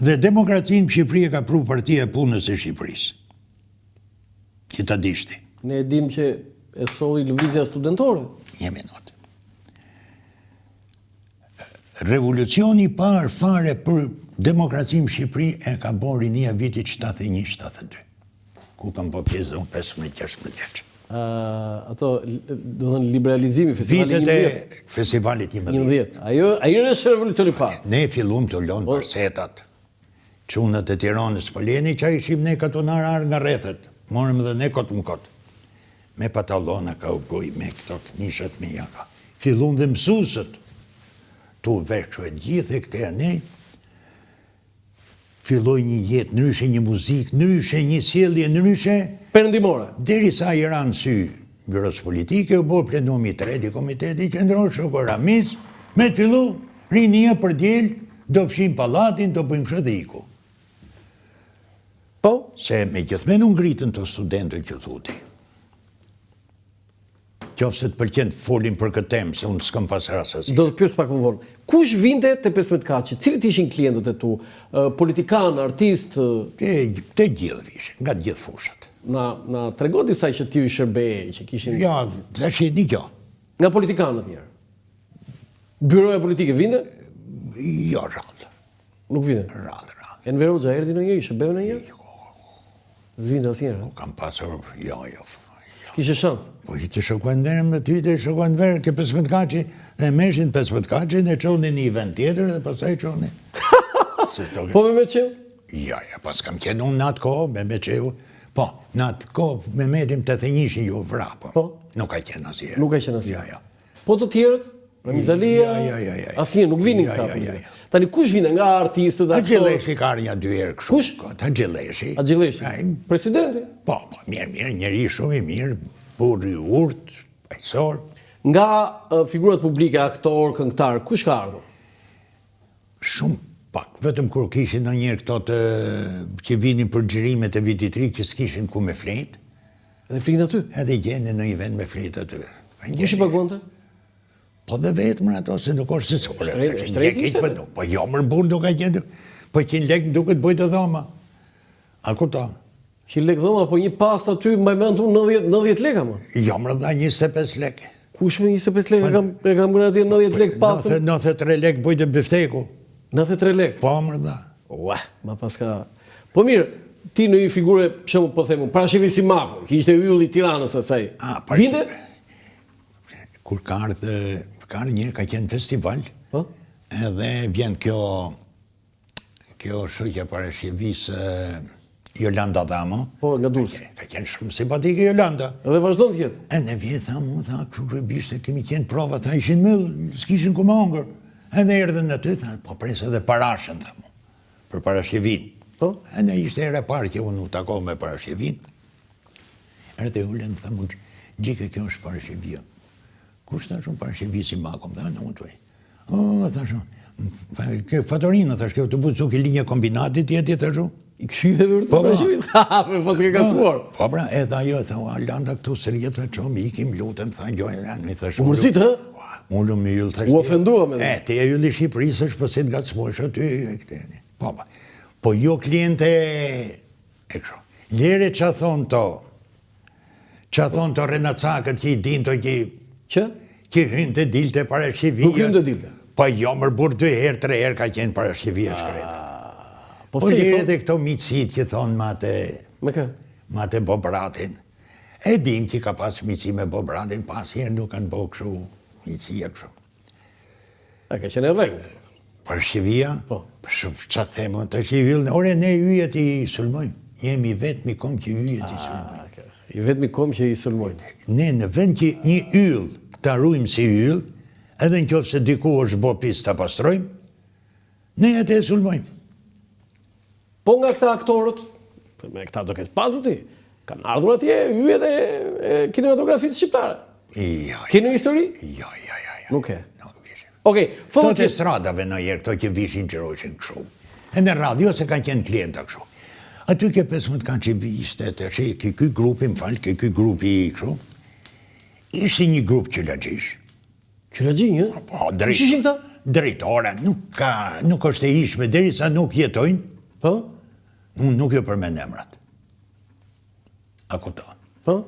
Dhe demokracinë në Shqipëri e ka pru Partia e Punës e Shqipërisë. Që ta dishti. Ne e dim që e solli lëvizja studentore. Një minutë. Revolucioni i parë fare për demokracinë në Shqipëri e ka bërë rinia vitit 71-72. Ku kam po pjesë unë 15-16 vjeç. Ato, do të thënë liberalizimi, festivali 11. Vitet e festivalit 11. Ajo është revolucioni i parë. Ne fillum të lënë përsetat. Çunat e Tiranës Poleni që ishim ne katonar nga rrethet. Morëm dhe ne kot më kot. Me patallona ka u goj, me këto knishat me jaka. Fillum dhe mësusët. Tu veçu e gjithë e këte ne. Filloj një jetë ndryshe, një muzikë ndryshe, një sjellje ndryshe. Perëndimore. Derisa i ranë sy byros politike, u bërë plenumi i tretë i Komiteti Qendror Shoko Ramiz, me të fillu rinia për diel, do fshim pallatin, do bëjmë kështu dhe iku. Po? Se me gjithmen u ngritën të studentët që thuti. Qofse të pëlqen folim për këtë temë, se unë s'kam pas rasasi. Do të pyes pak më vonë. Kush vinte te 15 kaçi? Cilët ishin klientët e tu? Politikanë, artistë? Të gjithë vishin, nga të gjithë fushat. Na trego disa që ti i shërbej, që kishin... Ja, tash e di kjo. Nga politikanë të tjerë? Byroja politike vinte? Jo, rrallë. Nuk vinte? Rrallë. Enver Hoxha erdhi ndonjëherë, shërbeu ndonjëherë? S'vinte asnjëherë? Kam pasur, jo. S'kishe shans? Po i të shokojnë verë, me ty të shokojnë verë, ke 15 kaçi, dhe meshin 15 kaçi, dhe qonin një event tjetër, dhe pasaj qonin. Po me qeu? Ja, pas kam qenë unë në atë kohë, me qeu. Po, në atë kohë, me medim të thënjishin ju vra, po. Nuk ka qenë asjerë. Nuk ka qenë asjerë. Ja. Po të tjerët? Ramizalia? Ja. Asnjë, nuk vinin këta. Tani kush vinte nga artistët? Agjileshi ka një 2 herë kështu. Kush? Agjileshi. Presidenti? Po, mirë, njeri shumë i mirë, burri urt, pajsor. Nga figurat publike, aktor, këngëtar, kush ka ardhur? Shumë pak, vetëm kur kishin ndonjëherë këto të që vinin për xhirimet e vitit ri që s'kishin ku me flet. Edhe flinë aty? Edhe gjende në një vend me flet aty. Kush i paguante? Po dhe vetëm ato, se nuk është se çore. Shtrejti ishte? Po jo më burr nuk ka gjendë. Po 100 lekë duket bëjtë dhoma. A kupta? 100 lekë dhoma, po një pastë aty më mend unë 90 lekë më. Jo më dha 25 lekë. Kush me 25 lekë e kam bërë atje 90 lekë pastën? 93 lekë bëjtë bifteku. 93 lekë? Po më dha. Ua, ma paska. Po mirë, ti në një figure, shembull po them, parashivi si Maku, që ishte ylli i Tiranës asaj. Vinte? Kur ka njërë ka qenë festival, edhe vjen kjo shujtja parashqivis Jolanda Dhamo. Po, nga Durrës. Ka qenë shumë simpatike Jolanda. Edhe vazhdon të jetë. E në vjetë, tha, kështu bishte, kemi qenë prova, tha, ishin mëllë, s'kishin ku më hongër. Edhe erdhen në ty, tha, po presë edhe parashën, tha mu, për parashqivin. Po? Edhe ishte ere parë që unë u takoj me parashqivin. Erdhe ulen, tha mu, gjike kjo është parashqivia. Kush të shumë parashqivi si Makom, dhe në unë të vej. Tha shumë, Fatorino, tha shkjo të butë su ke linja kombinatit tjeti, tha shumë. I këshu dhe vërë të parashqivit? Me pas ke katuar. Po bra, edhe ajo, tha, Alanda këtu sërjet, tha qomi, ikim lutëm, tha njoj, tha shumë. U mërzit, hë? Unë më yllë, tha shumë. U ofendua me dhe? Te e yllë i Shqipërisë është pësit nga të smojshë aty, këteni. Po jo kliente, e kësho, lere që thonë to Renacakët që i din të që? Që hynë të dilte parashqivia. Nuk hynë të dilte? Po jo mërë burë 2 herë, 3 herë ka qenë parashqivia shkreta. Po lere dhe këto mitësit që thonë me kë? Mate Bobratin. E dim që ka pas mitësi me Bobratin, pas herë nuk kanë bo këshu mitësia këshu. A ka qenë e rregull? Parashqivia? Po. Që themë, të që i hyllë, ore ne yjet i sulmojmë. Jemi vetëmi kom që yjet i sulmojmë. I vetëmi kom që i sulmojmë. Ne në vend që një yll të arrujmë si yll, edhe në qofë se diku është bo pisë të pastrojmë, ne atë e sulmojmë. Po nga këta aktorët, me këta do këtë pasu ti, kanë ardhur atje yje dhe kinematografisë shqiptare. Keni histori? Jo. Nuk e? Nuk vishin. Okej, Këto të stradave në jerë, këto që vishin që rojshin këshu. E në radio se kanë qenë klienta këshu. Aty ke 15 kanë që vishte, të që këj grupi, më falë, këj grupi i këshu, ishte një grup që lagjish. Që lagjin, Po, drejt. Ishin ta? drejtore, nuk është e ishme, derisa nuk jetojnë, Po? unë nuk jo përmend emrat. A kupton? Po?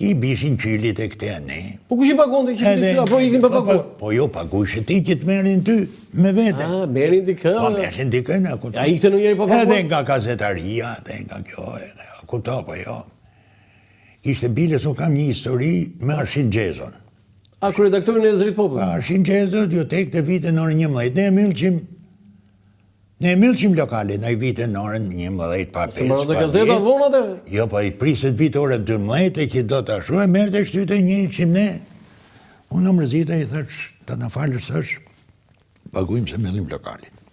I bishin qylit e këte ne. Po kush i pagon të që ti apo ikin pa paguar? Po jo, pagush ti që të merrin ty me vete. Ah, merrin dikë. Po merrin dikë, a kupton? A ikte ndonjëherë pa paguar? Edhe nga gazetaria, edhe nga kjo, a kupton po jo. Ishte bile se kam një histori me Arshin Gjezon. A kryeredaktorin e Zërit Popullit? Arshin Gjezon, jo tek të vitin në orën 11. Ne e myllqim lokalin, në i vitin në orën 11, pa 5, Se marrë dhe gazeta vonë atër? Jo, pa i priset vitë orë 12, e që do të ashtu, e mërë të shtyte një qim ne. Unë në mërzita i thësh, të në falës është, pagujmë se myllim lokalin.